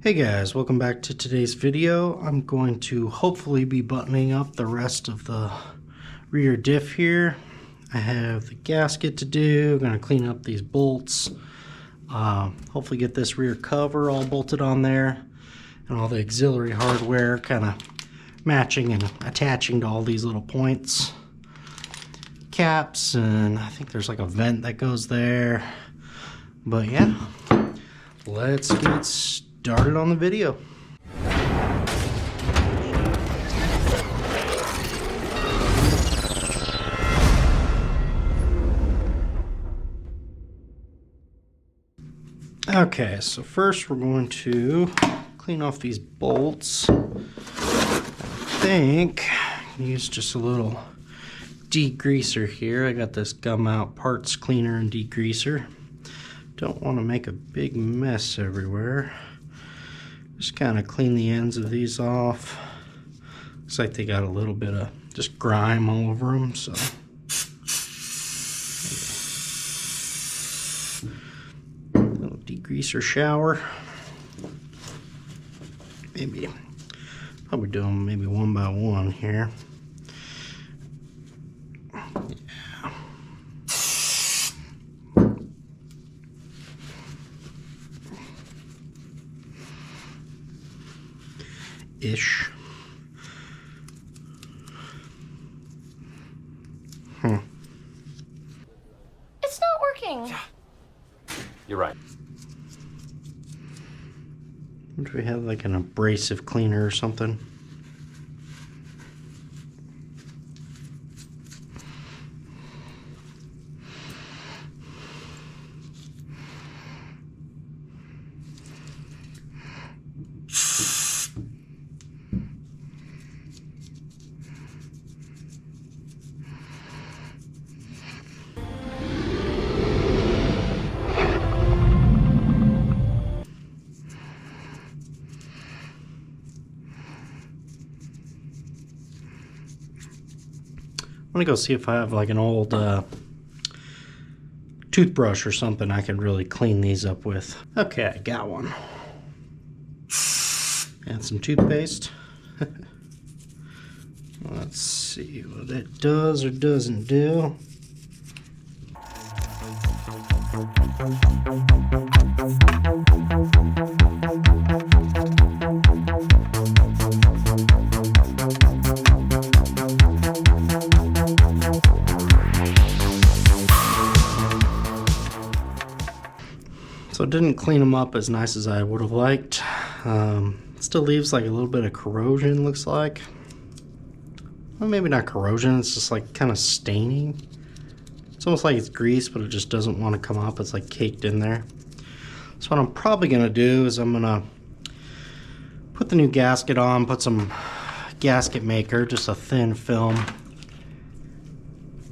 Hey guys, welcome back to today's video. I'm going to hopefully be buttoning up the rest of the rear diff here. I have the gasket to do. I'm going to clean up these bolts. Hopefully get this rear cover all bolted on there and all the auxiliary hardware kind of matching and attaching to all these little points. Caps, and I think there's like a vent that goes there. But yeah, let's get started on the video. Okay, so first we're going to clean off these bolts. I think I can use just a little degreaser here. I got this gum out parts cleaner and degreaser. Don't want to make a big mess everywhere. Just kind of clean the ends of these off. Looks like they got a little bit of just grime all over them, so. Little degreaser shower. Probably do them maybe one by one here. Ish. It's not working. Yeah. You're right. Do we have like an abrasive cleaner or something? I'm gonna go see if I have like an old toothbrush or something I can really clean these up with. Okay, I got one. And some toothpaste. Let's see what it does or doesn't do. So it didn't clean them up as nice as I would have liked. Still leaves like a little bit of corrosion, looks like. Well, maybe not corrosion, it's just like kind of staining. It's almost like it's grease, but it just doesn't want to come up. It's like caked in there. So what I'm probably gonna do is I'm gonna put the new gasket on, put some gasket maker, just a thin film,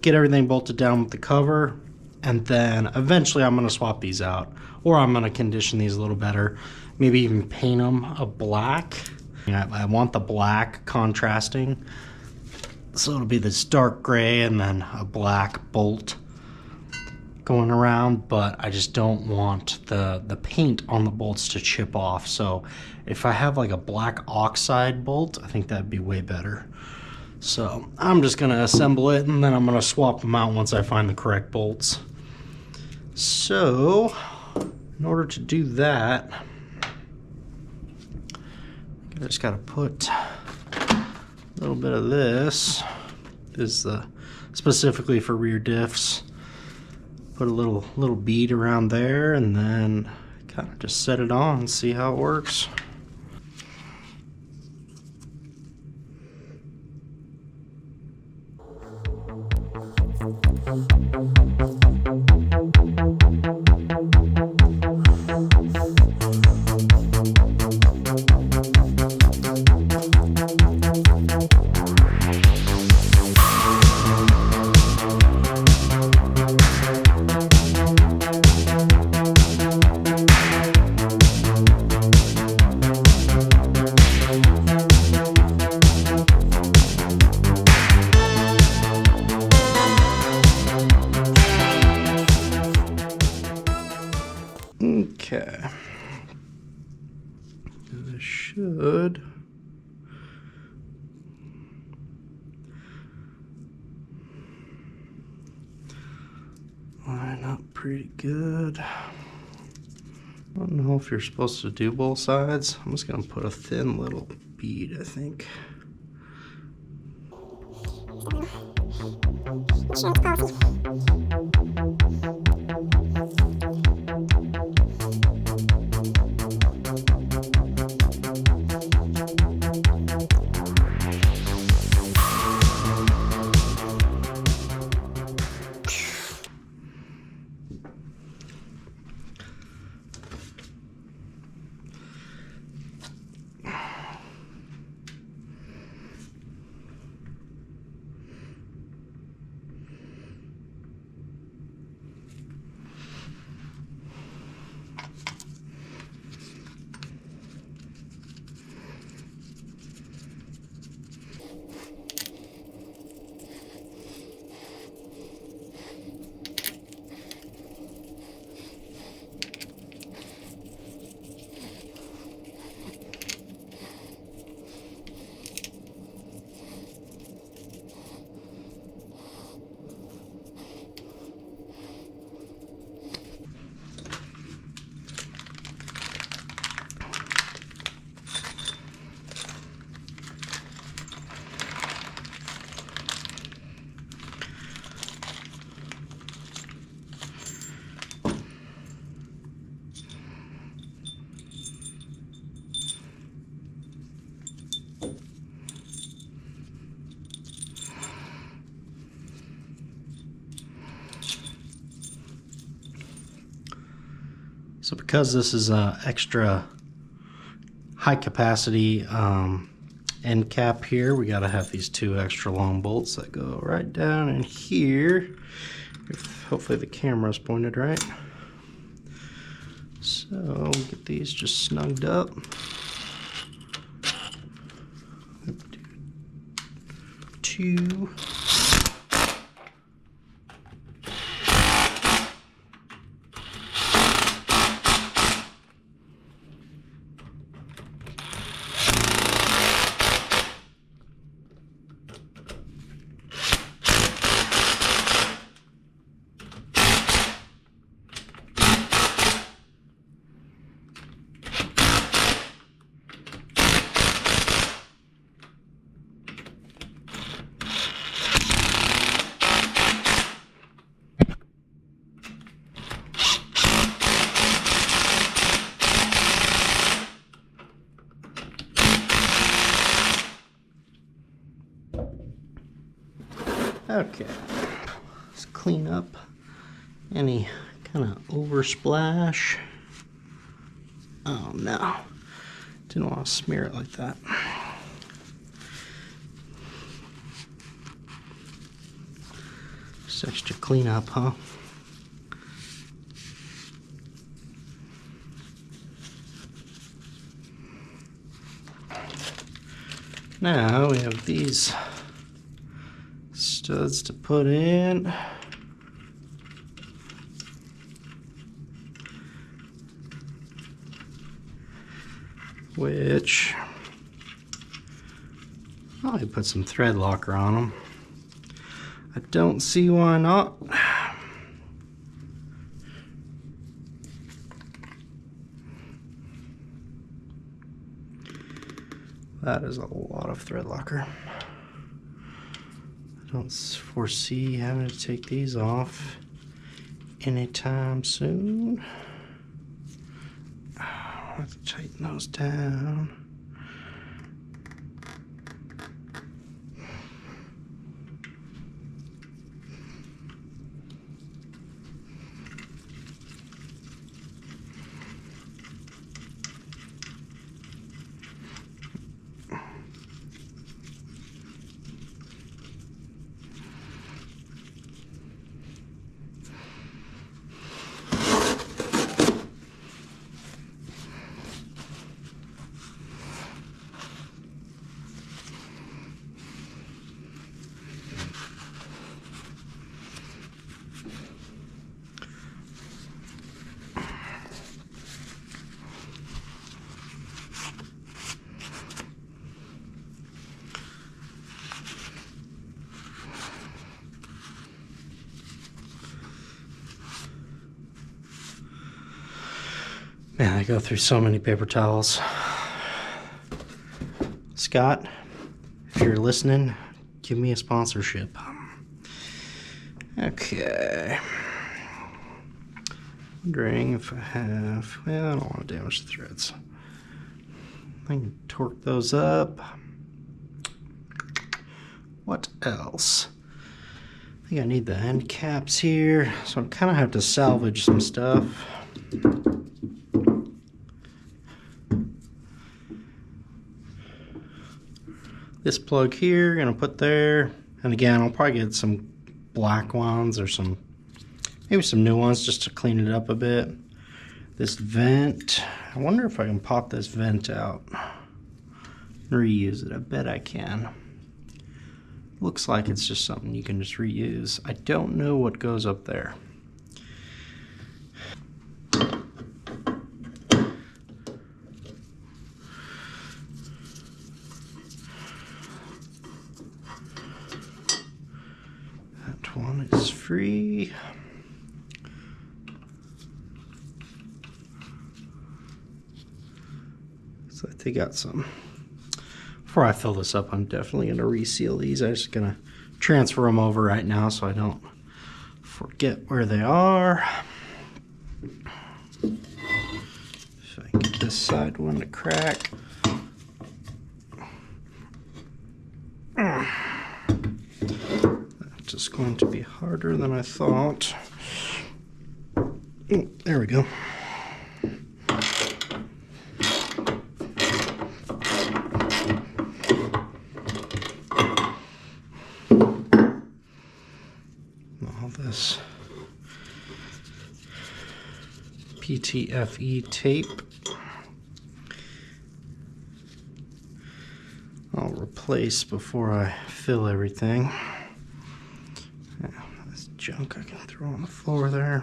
get everything bolted down with the cover, and then eventually I'm gonna swap these out. Or I'm gonna condition these a little better. Maybe even paint them a black. I want the black contrasting. So it'll be this dark gray and then a black bolt going around, but I just don't want the paint on the bolts to chip off. So if I have like a black oxide bolt, I think that'd be way better. So I'm just gonna assemble it and then I'm gonna swap them out once I find the correct bolts. So in order to do that, I just gotta put a little bit of this. This is specifically for rear diffs. Put a little bead around there and then kind of just set it on and see how it works. And I should line up pretty good. I don't know if you're supposed to do both sides. I'm just gonna put a thin little bead, I think. So because this is a extra high capacity end cap here, we gotta have these two extra long bolts that go right down in here. Hopefully the camera's pointed right. So we get these just snugged up. Two. Okay, let's clean up any kind of oversplash. Oh no, didn't want to smear it like that. Just extra cleanup, huh? Now we have these studs to put in. Which I put some thread locker on them. I don't see why not. That is a lot of thread locker. I don't foresee having to take these off anytime soon. I'll have to tighten those down. Man, I go through so many paper towels. Scott, if you're listening, give me a sponsorship. Okay. Wondering if I have, well, I don't want to damage the threads. I can torque those up. What else? I think I need the end caps here, so I kind of have to salvage some stuff. This plug here, gonna put there, and again, I'll probably get some black ones or maybe some new ones just to clean it up a bit. This vent, I wonder if I can pop this vent out and reuse it. I bet I can. Looks like it's just something you can just reuse. I don't know what goes up there. That one is free. So they got some. Before I fill this up, I'm definitely going to reseal these. I'm just going to transfer them over right now so I don't forget where they are. If I can get this side one to crack. That's just going to be harder than I thought. There we go. This PTFE tape I'll replace before I fill everything. Yeah, this junk I can throw on the floor there.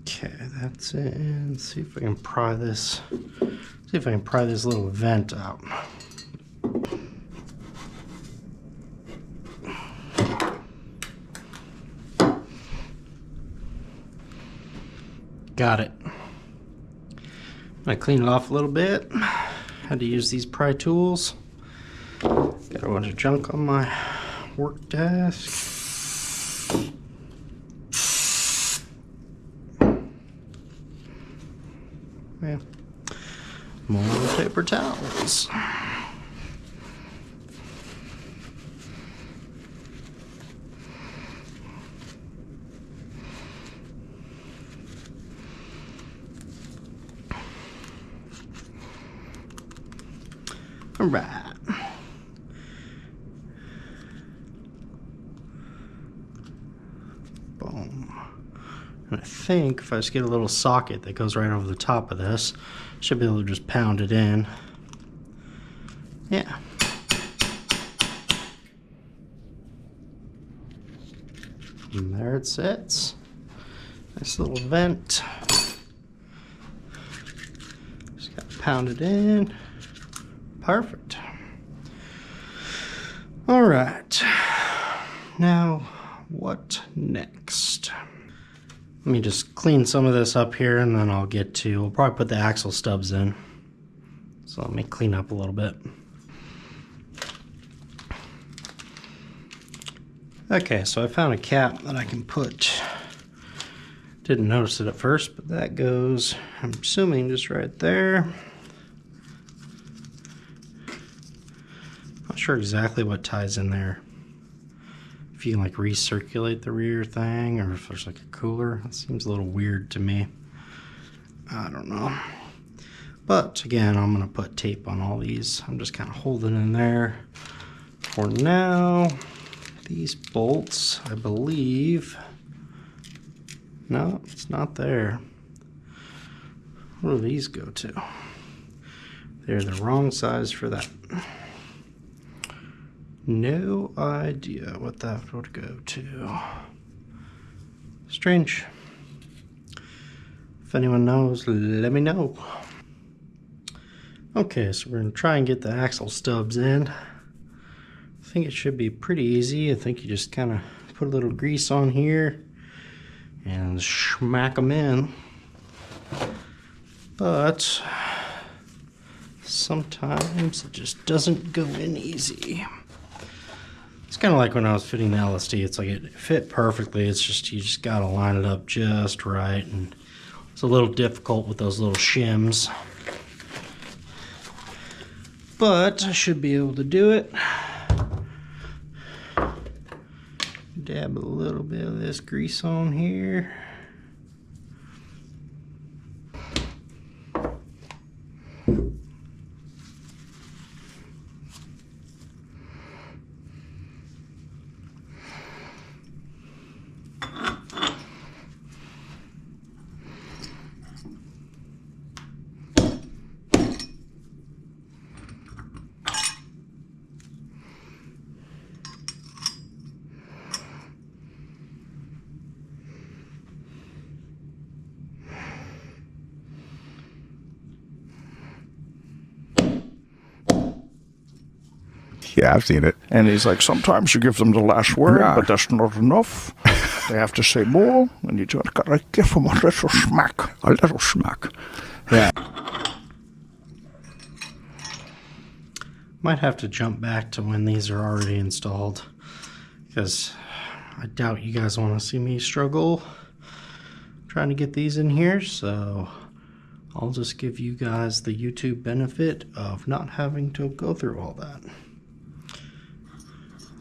Okay, that's it. Let's see if I can pry this. See if I can pry this little vent out. Got it. I cleaned it off a little bit. Had to use these pry tools. Got a bunch of junk on my work desk. Yeah. More paper towels. All right. Boom. And I think if I just get a little socket that goes right over the top of this, should be able to just pound it in. Yeah. And there it sits. Nice little vent. Just got to pound it in. Perfect. All right. Now, what next? Let me just clean some of this up here and then I'll get to, we'll probably put the axle stubs in. So let me clean up a little bit. Okay, so I found a cap that I can put, didn't notice it at first, but that goes, I'm assuming just right there. Not sure exactly what ties in there. If you can like recirculate the rear thing or if there's like a cooler. It seems a little weird to me. I don't know. But again, I'm going to put tape on all these. I'm just kind of holding in there for now. These bolts, I believe, no, it's not there. Where do these go to? They're the wrong size for that. No idea what that would go to. Strange. If anyone knows, let me know. Okay, so we're going to try and get the axle stubs in. I think it should be pretty easy. I think you just kind of put a little grease on here and smack them in. But sometimes it just doesn't go in easy. It's kind of like when I was fitting the LSD. It's like it fit perfectly. It's just, you just got to line it up just right. And it's a little difficult with those little shims. But I should be able to do it. Dab a little bit of this grease on here. Yeah, I've seen it. And he's like, sometimes you give them the last word, Yeah. but that's not enough. They have to say more, and you just gotta give them a little smack. A little smack. Yeah. Might have to jump back to when these are already installed, because I doubt you guys want to see me struggle trying to get these in here, so I'll just give you guys the YouTube benefit of not having to go through all that.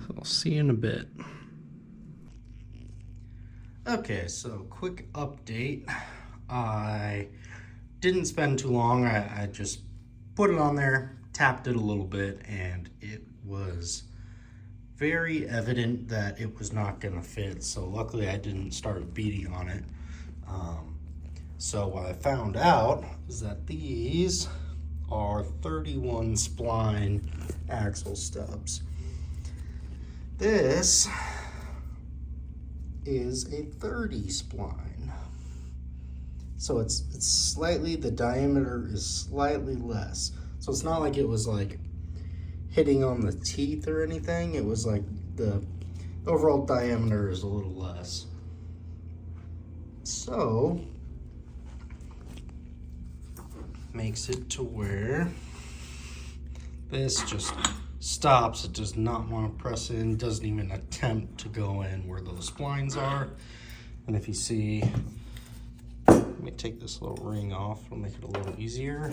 So I'll see you in a bit. Okay, so quick update. I didn't spend too long. I just put it on there, tapped it a little bit, and it was very evident that it was not going to fit. So luckily I didn't start beating on it. So what I found out is that these are 31 spline axle stubs. This is a 30 spline. So it's slightly, the diameter is slightly less. So it's not like it was like hitting on the teeth or anything. It was like the overall diameter is a little less. So makes it to where this just stops. It does not want to press in, doesn't even attempt to go in where those splines are. And if you see, let me take this little ring off, it'll make it a little easier.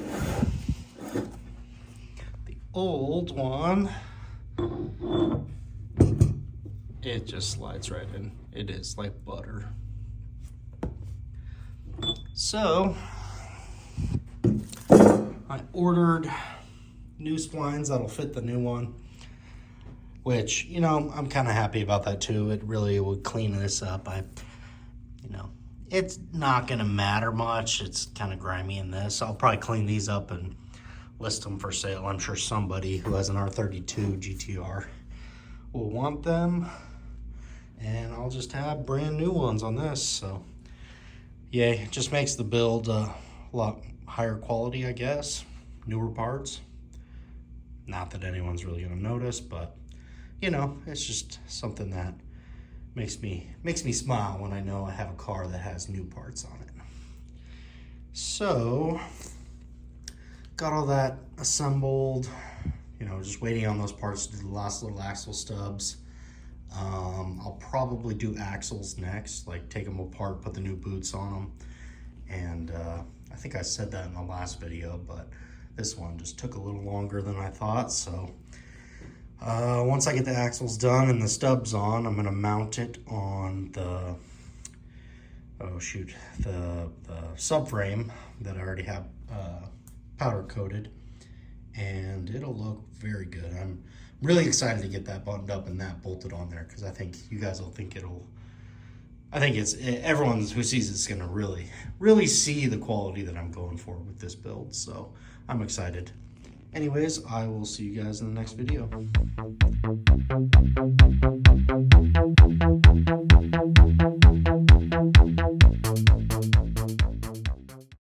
The old one, it just slides right in. It is like butter. So I ordered new splines that'll fit the new one, which, you know, I'm kind of happy about that too. It really would clean this up. You know, it's not gonna matter much. It's kind of grimy in this. I'll probably clean these up and list them for sale. I'm sure somebody who has an R32 GTR will want them, and I'll just have brand new ones on this. So yeah, it just makes the build a lot higher quality, I guess. Newer parts. Not that anyone's really gonna notice, but you know, it's just something that makes me smile when I know I have a car that has new parts on it. So got all that assembled, you know, just waiting on those parts to do the last little axle stubs. I'll probably do axles next, like take them apart, put the new boots on them. And I think I said that in the last video, but this one just took a little longer than I thought. So once I get the axles done and the stubs on, I'm gonna mount it on the, the subframe that I already have powder coated, and it'll look very good. I'm really excited to get that buttoned up and that bolted on there, because I think you guys will think everyone who sees it's going to really see the quality that I'm going for with this build. So I'm excited. Anyways, I will see you guys in the next video.